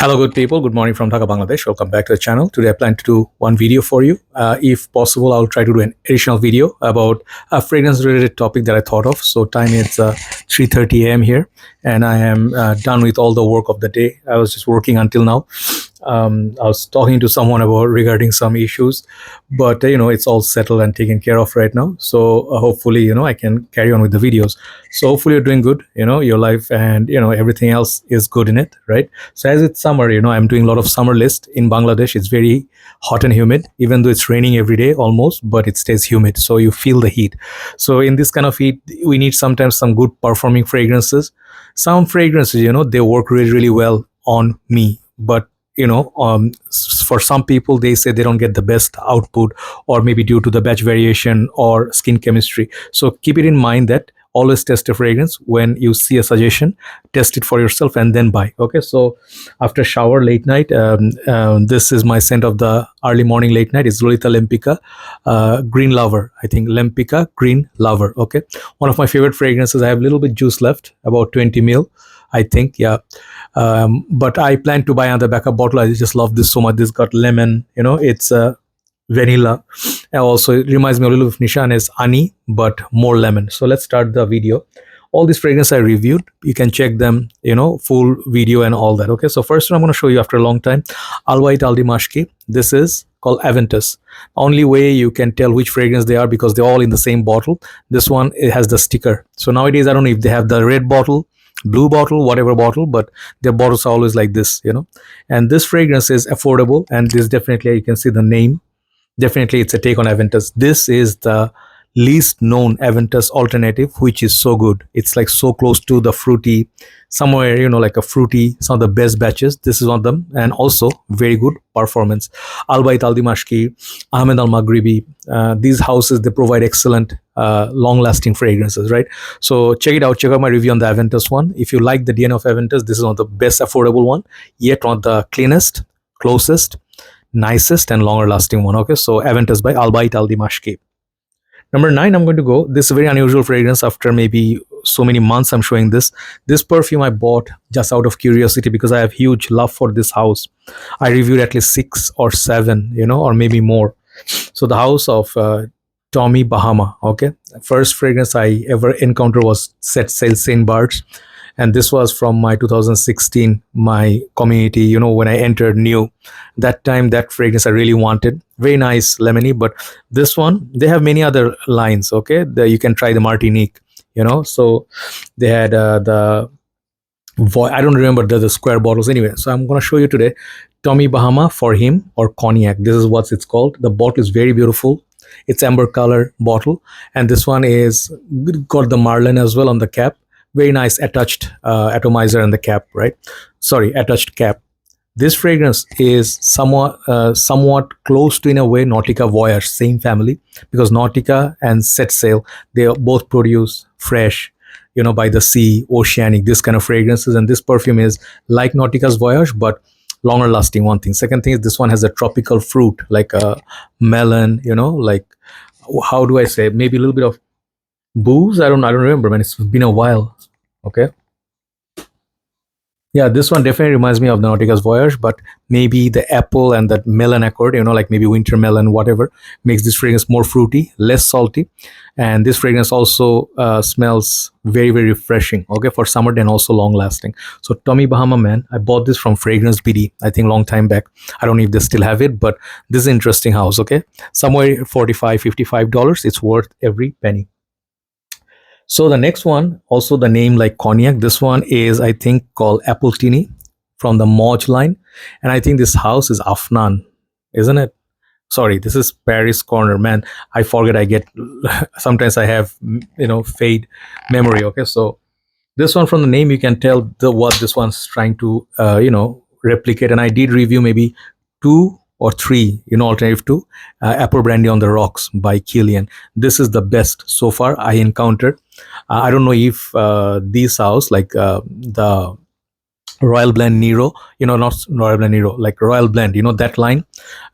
Hello, good people. Good morning from Dhaka, Bangladesh. Welcome back to the channel. Today, I plan to do one video for you. If possible, I'll try to do an additional video about a fragrance-related topic that I thought of. So, time is 3:30 a.m. here, and I am done with all the work of the day. I was just working until now. I was talking to someone about regarding some issues, but it's all settled and taken care of right now. So hopefully I can carry on with the videos. So hopefully you're doing good. Your life and everything else is good in it, right? So as it's summer, I'm doing a lot of summer list in Bangladesh. It's very hot and humid, even though it's raining every day almost, but it stays humid, so you feel the heat. So in this kind of heat, we need sometimes some good performing fragrances. Some fragrances, they work really, really well on me, but for some people, they say they don't get the best output, or maybe due to the batch variation or skin chemistry. So keep it in mind that always test a fragrance. When you see a suggestion, test it for yourself and then buy. Okay, so after shower late night, this is my scent of the early morning late night. It's Lolita Lempica Green Lover. I think Lempica Green Lover. Okay, one of my favorite fragrances. I have a little bit juice left, about 20 ml, I think, yeah. But I plan to buy another backup bottle. I just love this so much. This got lemon, it's vanilla. And also, it reminds me a little of Nishane's honey, but more lemon. So let's start the video. All these fragrances I reviewed, you can check them, full video and all that. Okay, so first one I'm going to show you after a long time, Albait Aventus. This is called Aventus. Only way you can tell which fragrance they are, because they're all in the same bottle. This one, it has the sticker. So nowadays, I don't know if they have the red bottle, blue bottle, whatever bottle, but their bottles are always like this, and this fragrance is affordable, and this definitely, you can see the name, definitely it's a take on Aventus. This is the least known Aventus alternative, which is so good. It's like so close to the fruity, somewhere, like a fruity, some of the best batches. This is one of them, and also very good performance. Albait Aventus, Ahmed Al Maghribi, these houses, they provide excellent long-lasting fragrances, right? So check it out. Check out my review on the Aventus one. If you like the DNA of Aventus, this is one of the best affordable one, yet one of the cleanest, closest, nicest, and longer-lasting one. Okay, so Aventus by Albait Aventus. Number 9, I'm going to go. This is a very unusual fragrance. After maybe so many months, I'm showing this. This perfume I bought just out of curiosity, because I have huge love for this house. I reviewed at least 6 or 7, or maybe more. So the house of Tommy Bahama. Okay, first fragrance I ever encountered was Set Sail Saint Bart's, and this was from my 2016 my community. When I entered new, that time, that fragrance I really wanted. Very nice, lemony. But this one, they have many other lines. Okay, you can try the Martinique. So they had I don't remember the square bottles anyway. So I'm gonna show you today Tommy Bahama for him, or Cognac. This is what it's called. The bottle is very beautiful. It's amber color bottle, and this one is got the marlin as well on the cap. Very nice attached atomizer in the cap, right? Sorry, attached cap. This fragrance is somewhat close to, in a way, Nautica Voyage, same family, because Nautica and Set Sail, they both produce fresh, by the sea, oceanic, this kind of fragrances. And this perfume is like Nautica's Voyage, but longer lasting, one thing. Second thing is, this one has a tropical fruit, like a melon, like, how do I say, maybe a little bit of booze. I don't remember, man. It's been a while. Okay. Yeah, this one definitely reminds me of the Nautica's Voyage, but maybe the apple and that melon accord, like maybe winter melon, whatever, makes this fragrance more fruity, less salty. And this fragrance also smells very, very refreshing, okay, for summer, and also long lasting. So Tommy Bahama, man, I bought this from Fragrance BD, I think long time back. I don't know if they still have it, but this is an interesting house, okay? Somewhere $45, $55. It's worth every penny. So the next one, also the name like Cognac. This one is, I think, called Appletini from the Moj line. And I think this house is Afnan, isn't it? Sorry, this is Paris Corner, man. I forget, I get, sometimes I have, fade memory. Okay, so this one, from the name, you can tell what this one's trying to, replicate. And I did review maybe 2 or 3, alternative to Apple Brandy on the Rocks by Killian. This is the best so far I encountered. I don't know if these house, like the Royal Blend Nero, not Royal Blend Nero, like Royal Blend, that line,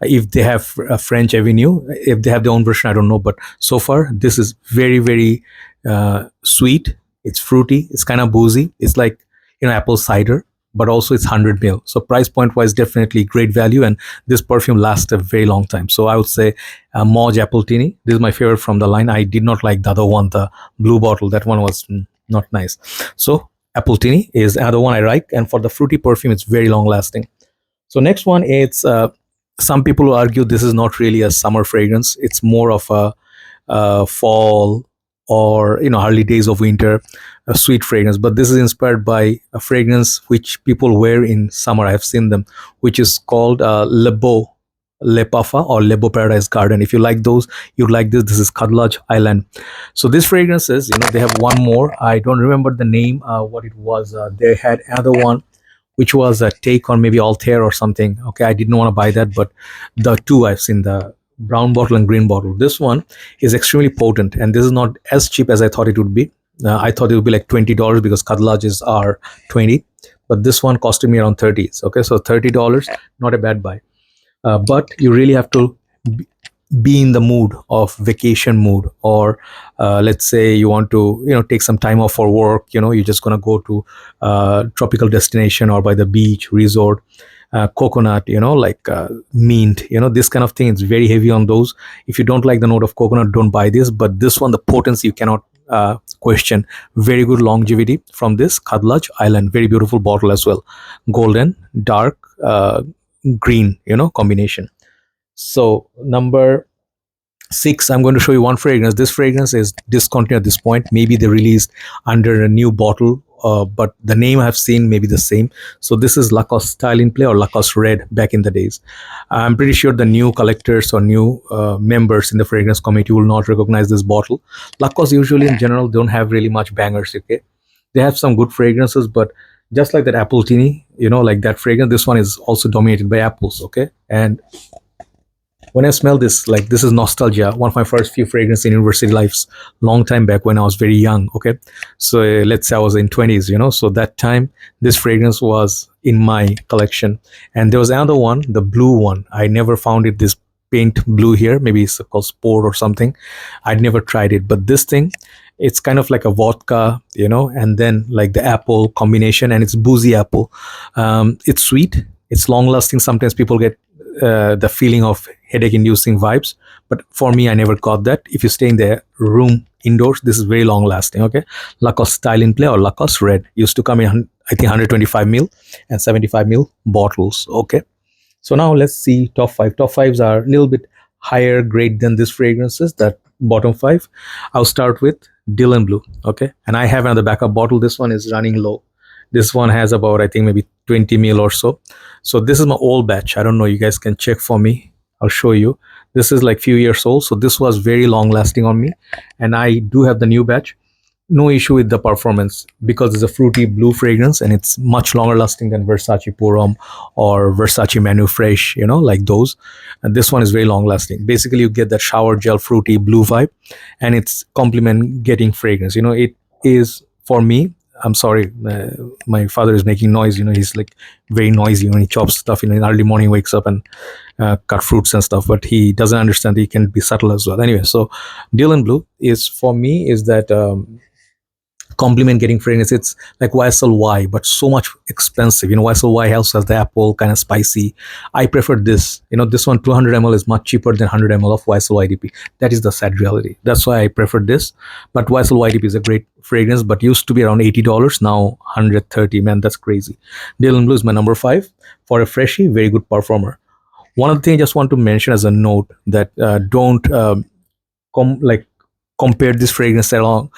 if they have a French Avenue, if they have their own version, I don't know. But so far, this is very, very sweet. It's fruity. It's kind of boozy. It's like, apple cider, but also it's 100 ml. So price point wise, definitely great value, and this perfume lasts a very long time. So I would say Moj Appletini. This is my favorite from the line. I did not like the other one, the blue bottle. That one was not nice. So Appletini is another one I like, and for the fruity perfume, it's very long lasting. So next one, it's some people argue this is not really a summer fragrance. It's more of a fall or early days of winter, a sweet fragrance. But this is inspired by a fragrance which people wear in summer. I have seen them, which is called Lebo Lepafa or Lebo Paradise Garden. If you like those, you like this. This is Khadlaj Island. So these fragrances, they have one more. I don't remember the name, what it was. They had another one which was a take on maybe Altair or something. Okay, I didn't want to buy that, but the two I've seen, the brown bottle and green bottle. This one is extremely potent, and this is not as cheap as I thought it would be. I thought it would be like $20 because Khadlaj's are 20, but this one costed me around 30. Okay, so $30, not a bad buy. But you really have to be in the mood of vacation mood, or let's say you want to take some time off for work. You're just gonna go to tropical destination or by the beach resort. Coconut, like mint, this kind of thing. It's very heavy on those. If you don't like the note of coconut, don't buy this. But this one, the potency you cannot question. Very good longevity from this Khadlaj Island. Very beautiful bottle as well. Golden, dark, green, combination. So number 6, I'm going to show you one fragrance. This fragrance is discontinued at this point. Maybe they released under a new bottle, but the name I've seen may be the same. So this is Lacoste Style in Play or Lacoste Red back in the days. I'm pretty sure the new collectors or new members in the fragrance committee will not recognize this bottle. Lacoste usually in general don't have really much bangers, okay? They have some good fragrances, but just like that Appletini, like that fragrance, this one is also dominated by apples, okay? And when I smell this, like, this is nostalgia. One of my first few fragrances in university lives, long time back when I was very young. Okay, so let's say I was in 20s. So that time this fragrance was in my collection. And there was another one, the blue one. I never found it, this paint blue here. Maybe it's called Sport or something. I'd never tried it, but this thing, it's kind of like a vodka, and then like the apple combination, and it's boozy apple. It's sweet, it's long lasting. Sometimes people get the feeling of headache inducing vibes, but for me, I never got that. If you stay in the room indoors, this is very long lasting. Okay, Lacoste Style in Play or Lacoste Red used to come in, I think, 125 ml and 75 ml bottles. Okay, so now let's see top 5. Top 5s are a little bit higher grade than these fragrances. That bottom 5, I'll start with Dylan Blue. Okay, and I have another backup bottle. This one is running low. This one has about, I think, maybe 20 ml or so. So this is my old batch. I don't know, you guys can check for me. I'll show you. This is like few years old, so this was very long lasting on me, and I do have the new batch. No issue with the performance because it's a fruity blue fragrance and it's much longer lasting than Versace Purom or Versace Manu Fresh, like those. And this one is very long lasting. Basically, you get that shower gel fruity blue vibe, and it's compliment getting fragrance. It is, for me, I'm sorry, my father is making noise. He's like very noisy when he chops stuff. In the early morning, wakes up and cut fruits and stuff. But he doesn't understand that he can be subtle as well. Anyway, so Dylan Blue is, for me, is that compliment getting fragrance. It's like YSL Y, but so much expensive. YSL Y helps as the apple, kind of spicy. I prefer this. This one 200 ml is much cheaper than 100 ml of YSL YDP. That is the sad reality. That's why I prefer this. But YSL YDP is a great fragrance, but used to be around $80. Now 130. Man, that's crazy. Dylan Blue is my number 5 for a freshie. Very good performer. One of the things I just want to mention as a note that don't compare this fragrance along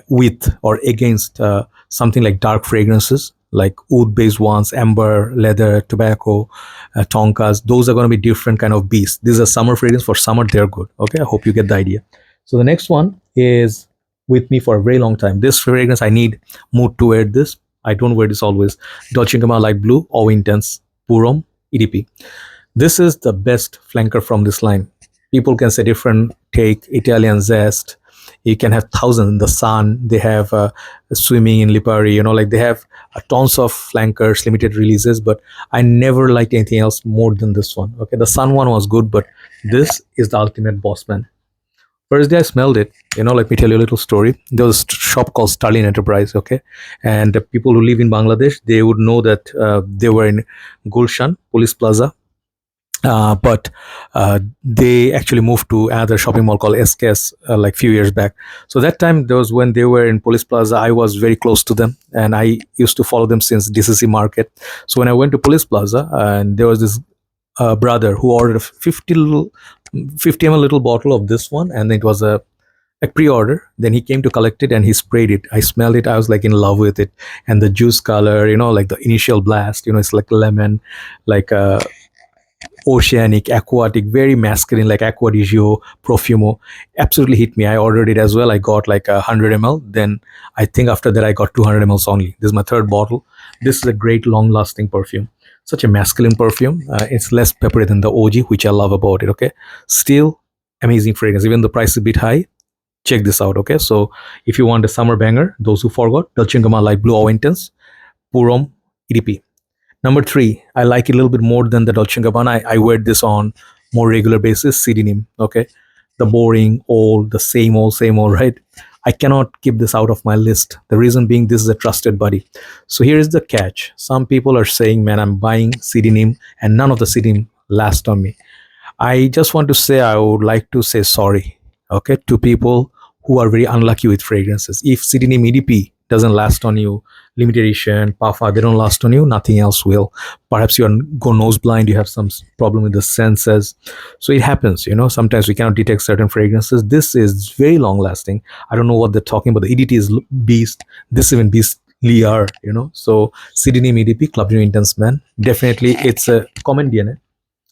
with or against something like dark fragrances like oud based ones, amber, leather, tobacco, tonkas. Those are going to be different kind of beasts. These are summer fragrance. For summer, they're good. Okay, I hope you get the idea. So the next one is with me for a very long time. This fragrance, I need mood to wear this. I don't wear this always. Dolce & Gabbana Light Blue, Eau Intense, Purom, EDP. This is the best flanker from this line. People can say different take, Italian zest. You can have thousands in the sun. They have swimming in Lipari, like they have tons of flankers, limited releases, but I never liked anything else more than this one. Okay, the sun one was good, but this is the ultimate boss man. First day I smelled it, let me tell you a little story. There was a shop called Starlin Enterprise, okay? And the people who live in Bangladesh, they would know that they were in Gulshan, Police Plaza. But they actually moved to another shopping mall called SKS like few years back. So that time, there was when they were in Police Plaza, I was very close to them, and I used to follow them since DCC Market. So when I went to Police Plaza, and there was this brother who ordered a 50 ml little bottle of this one, and it was a pre-order. Then he came to collect it and he sprayed it. I smelled it. I was like in love with it, and the juice color, like the initial blast. It's like lemon, like oceanic, aquatic, very masculine, like Aqua Dubai, Profumo. Absolutely hit me. I ordered it as well. I got like 100 ml. Then I think after that I got 200 ml only. This is my third bottle. This is a great long-lasting perfume. Such a masculine perfume. It's less peppery than the OG, which I love about it. Okay, still amazing fragrance. Even the price is a bit high. Check this out. Okay, so if you want a summer banger, those who forgot, Dolce & Gabbana Light Blue Aventus, Purom EDP. Number 3, I like it a little bit more than the Dolce & Gabbana. I wear this on more regular basis, CDNIM, okay? The boring, old, the same old, right? I cannot keep this out of my list. The reason being, this is a trusted buddy. So here is the catch. Some people are saying, man, I'm buying CDNIM and none of the CDNIM last on me. I just want to say, I would like to say sorry, okay, to people who are very unlucky with fragrances. If CDNIM EDP doesn't last on you, limited edition, Pafa, they don't last on you, nothing else will. Perhaps you go nose blind, you have some problem with the senses. So it happens, sometimes we cannot detect certain fragrances. This is very long lasting. I don't know what they're talking about. The EDT is beast. This even beastly are, So CDNIM EDP, Club New Intense Man. Definitely it's a common DNA.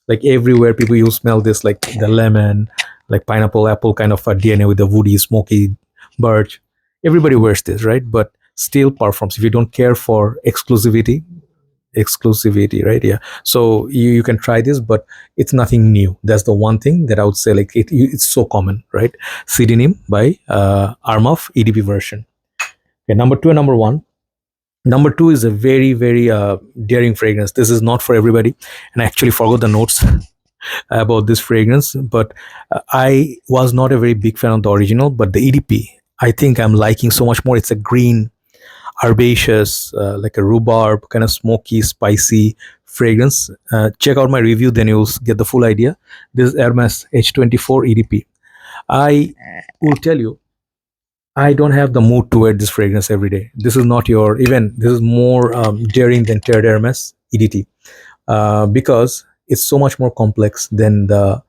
Like everywhere people you smell this, like the lemon, like pineapple, apple kind of a DNA with the woody, smoky, birch. Everybody wears this, right? But still performs. If you don't care for exclusivity, right? Yeah. So you can try this, but it's nothing new. That's the one thing that I would say, like it's so common, right? CDNIM by Armaf EDP version. Okay, number 2 and number 1. Number 2 is a very, very daring fragrance. This is not for everybody. And I actually forgot the notes about this fragrance, but I was not a very big fan of the original, but the EDP, I think I'm liking so much more. It's a green, herbaceous, like a rhubarb, kind of smoky, spicy fragrance. Check out my review, then you'll get the full idea. This is Hermes H24 EDP. I will tell you, I don't have the mood to wear this fragrance every day. This is not this is more daring than Terre Hermes EDT because it's so much more complex than the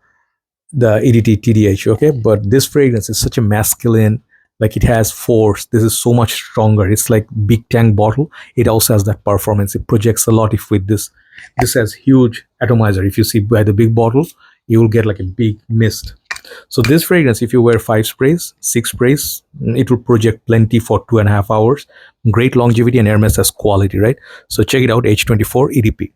EDT TDH, okay? But this fragrance is such a masculine, like it has force. This is so much stronger. It's like big tank bottle. It also has that performance. It projects a lot. If with this has huge atomizer. If you see by the big bottle, you will get like a big mist. So this fragrance, if you wear 5 sprays, 6 sprays, it will project plenty for 2.5 hours. Great longevity, and Hermes has quality, right? So check it out, H24 EDP.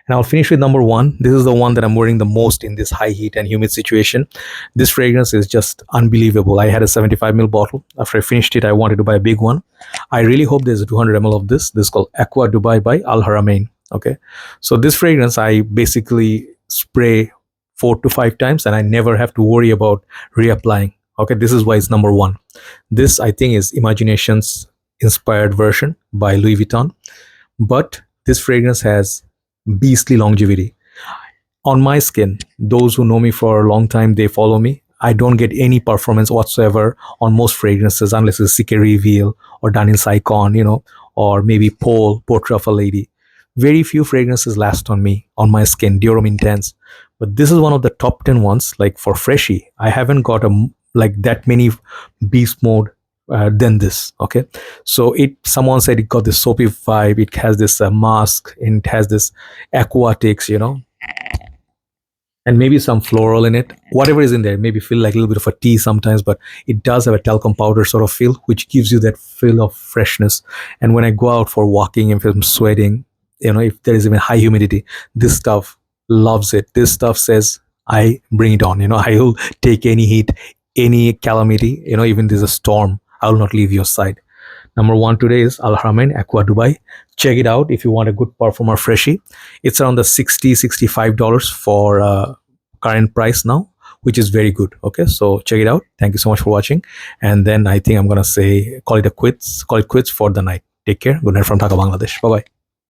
And I'll finish with number 1. This is the one that I'm wearing the most in this high heat and humid situation. This fragrance is just unbelievable. I had a 75 ml bottle. After I finished it, I wanted to buy a big one. I really hope there's a 200 ml of this. This is called Aqua Dubai by Al Haramain. Okay. So this fragrance, I basically spray 4 to 5 times and I never have to worry about reapplying. Okay. This is why it's number 1. This, I think, is Imaginations inspired version by Louis Vuitton. But this fragrance has beastly longevity on my skin. Those who know me for a long time, they follow me. I don't get any performance whatsoever on most fragrances unless it's CK Reveal or Daniel's Icon, or maybe Portrait of a Lady. Very few fragrances last on me, on my skin, Dior Intense. But this is one of the top 10 ones. Like for Freshie, I haven't got like that many beast mode than this. Okay, so someone said it got this soapy vibe. It has this mask, and it has this aquatics, and maybe some floral in it. Whatever is in there, maybe feel like a little bit of a tea sometimes, but it does have a talcum powder sort of feel, which gives you that feel of freshness. And when I go out for walking, if I'm sweating, if there is even high humidity, this stuff loves it. This stuff says, I bring it on. I will take any heat, any calamity, even there's a storm, I will not leave your side. Number 1 today is Al Haramain Aqua Dubai. Check it out if you want a good perfume or Freshie. It's around the $60-65 for current price now, which is very good. Okay, so check it out. Thank you so much for watching, and then I think I'm gonna say call it quits for the night. Take care. Good night from Dhaka, Bangladesh. Bye bye.